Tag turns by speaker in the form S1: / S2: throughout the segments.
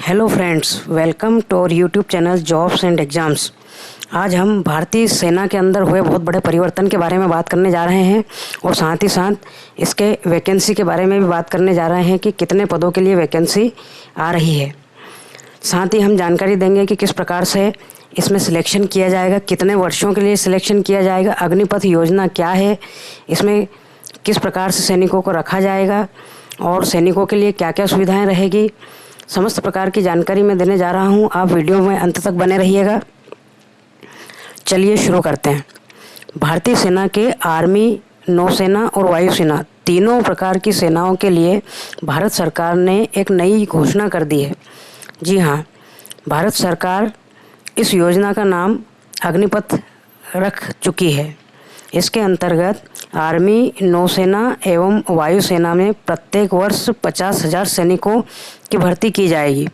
S1: Hello friends, welcome to our YouTube channel jobs and exams. आज हम भारतीय सेना के अंदर हुए बहुत बड़े परिवर्तन के बारे में बात करने जा रहे हैं और साथ ही साथ इसके वैकेंसी के बारे में भी बात करने जा रहे हैं कि कितने पदों के लिए वैकेंसी आ रही है। साथ ही हम जानकारी देंगे कि किस प्रकार से इसमें सिलेक्शन किया जाएगा, कितने वर्षों के लिए सिलेक्शन किया जाएगा, अग्निपथ योजना क्या है, इसमें किस प्रकार से सैनिकों को रखा जाएगा और सैनिकों के लिए क्या क्या सुविधाएँ रहेगी। समस्त प्रकार की जानकारी मैं देने जा रहा हूं। आप वीडियो में अंत तक बने रहिएगा। चलिए शुरू करते हैं। भारतीय सेना के आर्मी, नौसेना और वायुसेना तीनों प्रकार की सेनाओं के लिए भारत सरकार ने एक नई घोषणा कर दी है। जी हाँ, भारत सरकार इस योजना का नाम अग्निपथ रख चुकी है। इसके अंतर्गत आर्मी, नौसेना एवं वायुसेना में प्रत्येक वर्ष 50,000 सैनिकों की भर्ती की जाएगी।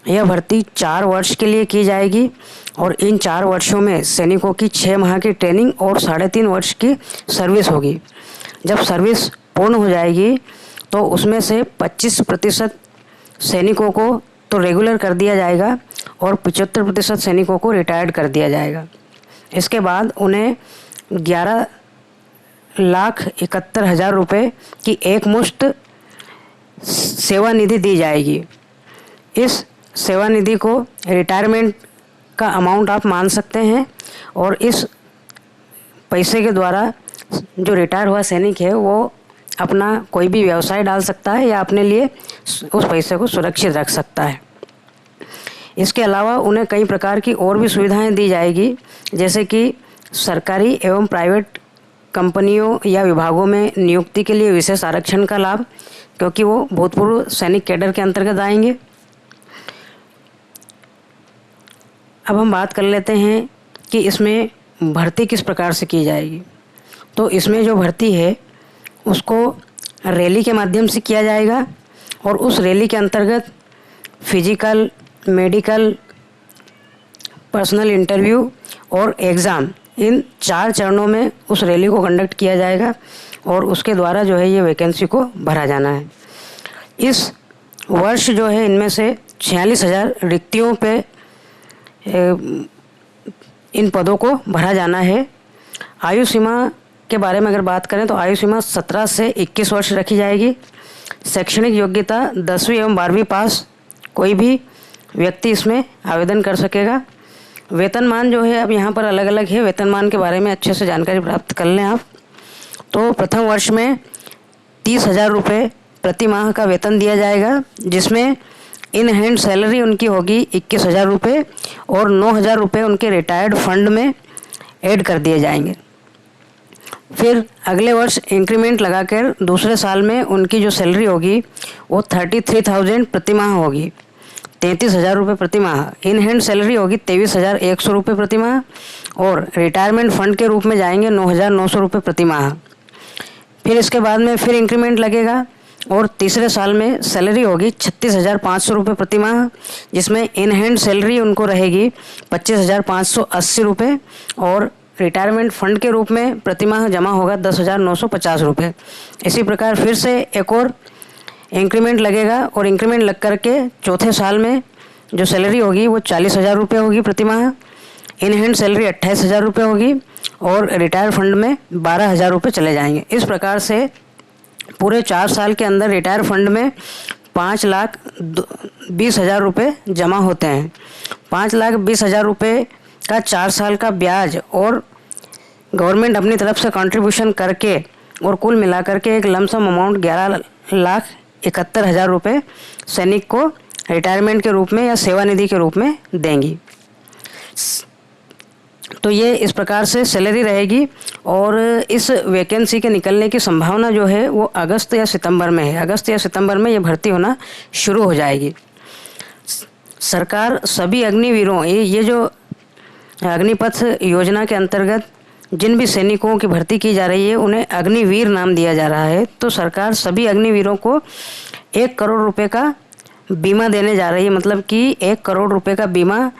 S1: यह भर्ती 4 वर्ष के लिए की जाएगी और इन 4 वर्षों में सैनिकों की 6 माह की ट्रेनिंग और 3.5 वर्ष की सर्विस होगी। जब सर्विस पूर्ण हो जाएगी तो उसमें से 25% सैनिकों को तो रेगुलर कर दिया जाएगा और 75% सैनिकों को रिटायर्ड कर दिया जाएगा। इसके बाद उन्हें 11,71,000 रुपये की एकमुश्त सेवा निधि दी जाएगी। इस सेवा निधि को रिटायरमेंट का अमाउंट आप मान सकते हैं और इस पैसे के द्वारा जो रिटायर हुआ सैनिक है वो अपना कोई भी व्यवसाय डाल सकता है या अपने लिए उस पैसे को सुरक्षित रख सकता है। इसके अलावा उन्हें कई प्रकार की और भी सुविधाएं दी जाएगी, जैसे कि सरकारी एवं प्राइवेट कंपनियों या विभागों में नियुक्ति के लिए विशेष आरक्षण का लाभ, क्योंकि वो भूतपूर्व सैनिक कैडर के अंतर्गत आएंगे। अब हम बात कर लेते हैं कि इसमें भर्ती किस प्रकार से की जाएगी। तो इसमें जो भर्ती है उसको रैली के माध्यम से किया जाएगा और उस रैली के अंतर्गत फिजिकल, मेडिकल, पर्सनल इंटरव्यू और एग्ज़ाम, इन 4 चरणों में उस रैली को कंडक्ट किया जाएगा और उसके द्वारा जो है ये वैकेंसी को भरा जाना है। इस वर्ष जो है इनमें से 46,000 रिक्तियों पे इन पदों को भरा जाना है। आयु सीमा के बारे में अगर बात करें तो आयु सीमा 17 से 21 वर्ष रखी जाएगी। शैक्षणिक योग्यता 10वीं एवं 12वीं पास कोई भी व्यक्ति इसमें आवेदन कर सकेगा। वेतनमान जो है अब यहाँ पर अलग अलग है, वेतनमान के बारे में अच्छे से जानकारी प्राप्त कर लें आप। तो प्रथम वर्ष में 30,000 रुपये प्रति माह का वेतन दिया जाएगा, जिसमें इन हैंड सैलरी उनकी होगी 21,000 रुपये और 9,000 रुपये उनके रिटायर्ड फंड में ऐड कर दिए जाएंगे। फिर अगले वर्ष इंक्रीमेंट लगाकर दूसरे साल में उनकी जो सैलरी होगी वो 33,000 प्रति माह होगी, 33,000 रुपये प्रति माह। इन हैंड सैलरी होगी 23,100 रुपये प्रति माह और रिटायरमेंट फंड के रूप में जाएंगे 9,900 रुपये प्रति माह। फिर इसके बाद में फिर इंक्रीमेंट लगेगा और तीसरे साल में सैलरी होगी 36,500 रुपये प्रति माह, जिसमें इन हैंड सैलरी उनको रहेगी 25,580 रुपये और रिटायरमेंट फंड के रूप में प्रति माह जमा होगा 10,950 रुपये। इसी प्रकार फिर से एक और इंक्रीमेंट लगेगा और इंक्रीमेंट लग करके चौथे साल में जो सैलरी होगी वो 40,000 रुपये होगी प्रति माह। इन हैंड सैलरी 28,000 रुपये होगी और रिटायर फंड में 12,000 रुपये चले जाएंगे। इस प्रकार से पूरे 4 साल के अंदर रिटायर फंड में 5,20,000 रुपये जमा होते हैं। 5,20,000 रुपये का 4 साल का ब्याज और गवर्नमेंट अपनी तरफ से कंट्रीब्यूशन करके और कुल मिलाकर के एक लमसम अमाउंट 11,71,000 रुपये सैनिक को रिटायरमेंट के रूप में या सेवा निधि के रूप में देंगी। तो ये इस प्रकार से सैलरी रहेगी और इस वैकेंसी के निकलने की संभावना जो है वो अगस्त या सितंबर में है। अगस्त या सितंबर में ये भर्ती होना शुरू हो जाएगी। सरकार सभी अग्निवीरों, ये जो अग्निपथ योजना के अंतर्गत जिन भी सैनिकों की भर्ती की जा रही है उन्हें अग्निवीर नाम दिया जा रहा है। तो सरकार सभी अग्निवीरों को 1 करोड़ रुपए का बीमा देने जा रही है, मतलब कि 1 करोड़ रुपए का बीमा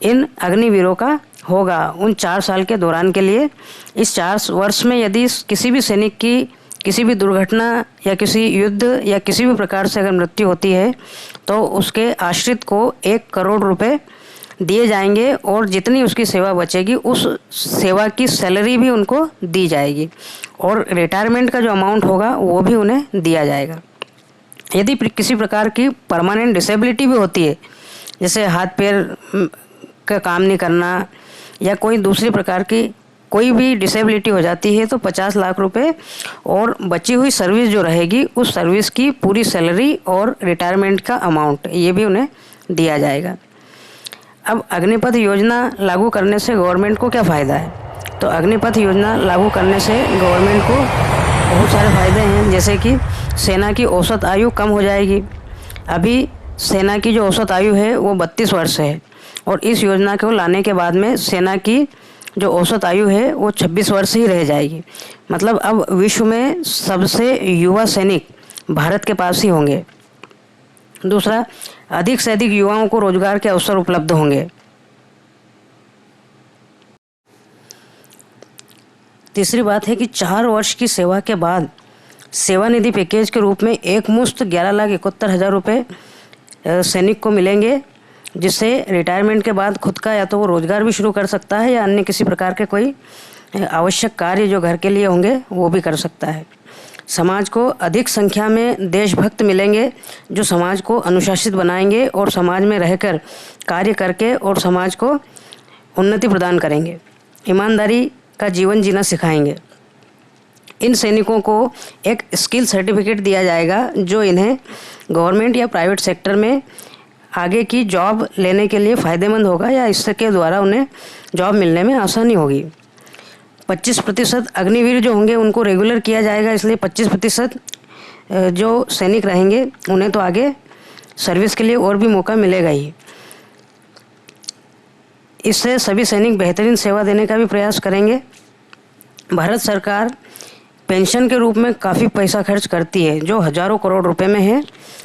S1: इन अग्निवीरों का होगा उन 4 साल के दौरान के लिए। इस 4 वर्ष में यदि किसी भी सैनिक की किसी भी दुर्घटना या किसी युद्ध या किसी भी प्रकार से अगर मृत्यु होती है तो उसके आश्रित को 1 करोड़ रुपए दिए जाएंगे और जितनी उसकी सेवा बचेगी उस सेवा की सैलरी भी उनको दी जाएगी और रिटायरमेंट का जो अमाउंट होगा वो भी उन्हें दिया जाएगा। यदि किसी प्रकार की परमानेंट डिसेबिलिटी भी होती है, जैसे हाथ पैर का काम नहीं करना या कोई दूसरी प्रकार की कोई भी डिसेबिलिटी हो जाती है, तो 50 लाख रुपए और बची हुई सर्विस जो रहेगी उस सर्विस की पूरी सैलरी और रिटायरमेंट का अमाउंट ये भी उन्हें दिया जाएगा। अब अग्निपथ योजना लागू करने से गवर्नमेंट को क्या फ़ायदा है? तो अग्निपथ योजना लागू करने से गवर्नमेंट को बहुत सारे फ़ायदे हैं, जैसे कि सेना की औसत आयु कम हो जाएगी। अभी सेना की जो औसत आयु है वो 32 वर्ष है और इस योजना को लाने के बाद में सेना की जो औसत आयु है वो 26 वर्ष ही रह जाएगी। मतलब अब विश्व में सबसे युवा सैनिक भारत के पास ही होंगे। दूसरा, अधिक से अधिक युवाओं को रोजगार के अवसर उपलब्ध होंगे। तीसरी बात है कि 4 वर्ष की सेवा के बाद सेवानिधि पैकेज के रूप में एक मुश्त 11,71,000 रुपये सैनिक को मिलेंगे, जिससे रिटायरमेंट के बाद खुद का या तो वो रोज़गार भी शुरू कर सकता है या अन्य किसी प्रकार के कोई आवश्यक कार्य जो घर के लिए होंगे वो भी कर सकता है। समाज को अधिक संख्या में देशभक्त मिलेंगे जो समाज को अनुशासित बनाएंगे और समाज में रहकर कार्य करके और समाज को उन्नति प्रदान करेंगे, ईमानदारी का जीवन जीना सिखाएंगे। इन सैनिकों को एक स्किल सर्टिफिकेट दिया जाएगा जो इन्हें गवर्नमेंट या प्राइवेट सेक्टर में आगे की जॉब लेने के लिए फ़ायदेमंद होगा या इसके द्वारा उन्हें जॉब मिलने में आसानी होगी। 25% अग्निवीर जो होंगे उनको रेगुलर किया जाएगा, इसलिए 25% जो सैनिक रहेंगे उन्हें तो आगे सर्विस के लिए और भी मौका मिलेगा ही। इससे सभी सैनिक बेहतरीन सेवा देने का भी प्रयास करेंगे। भारत सरकार पेंशन के रूप में काफ़ी पैसा खर्च करती है जो हज़ारों करोड़ रुपए में है।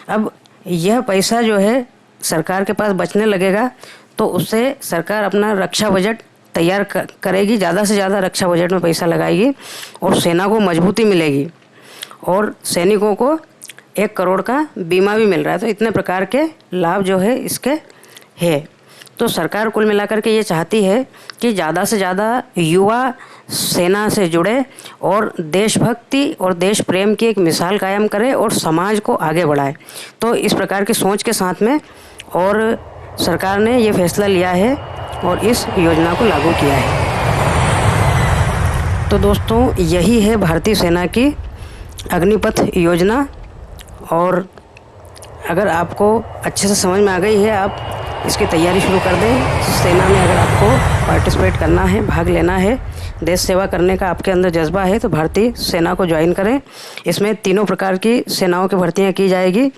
S1: अब यह पैसा जो है सरकार के पास बचने लगेगा तो उससे सरकार अपना रक्षा बजट तैयार करेगी, ज़्यादा से ज़्यादा रक्षा बजट में पैसा लगाएगी और सेना को मजबूती मिलेगी और सैनिकों को 1 करोड़ का बीमा भी मिल रहा है। तो इतने प्रकार के लाभ जो है इसके है। तो सरकार कुल मिलाकर के ये चाहती है कि ज़्यादा से ज़्यादा युवा सेना से जुड़े और देशभक्ति और देश प्रेम की एक मिसाल कायम करे और समाज को आगे बढ़ाए। तो इस प्रकार की सोच के साथ में और सरकार ने ये फैसला लिया है और इस योजना को लागू किया है। तो दोस्तों, यही है भारतीय सेना की अग्निपथ योजना और अगर आपको अच्छे से समझ में आ गई है, आप इसकी तैयारी शुरू कर दें। सेना में अगर आपको पार्टिसिपेट करना है, भाग लेना है, देश सेवा करने का आपके अंदर जज्बा है तो भारतीय सेना को ज्वाइन करें। इसमें 3 प्रकार की सेनाओं की भर्तियाँ की जाएगी।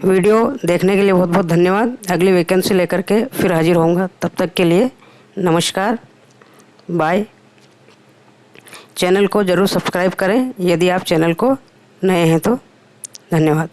S1: वीडियो देखने के लिए बहुत बहुत धन्यवाद। अगली वैकेंसी लेकर के फिर हाजिर होऊंगा। तब तक के लिए नमस्कार, बाय। चैनल को ज़रूर सब्सक्राइब करें यदि आप चैनल को नए हैं तो। धन्यवाद।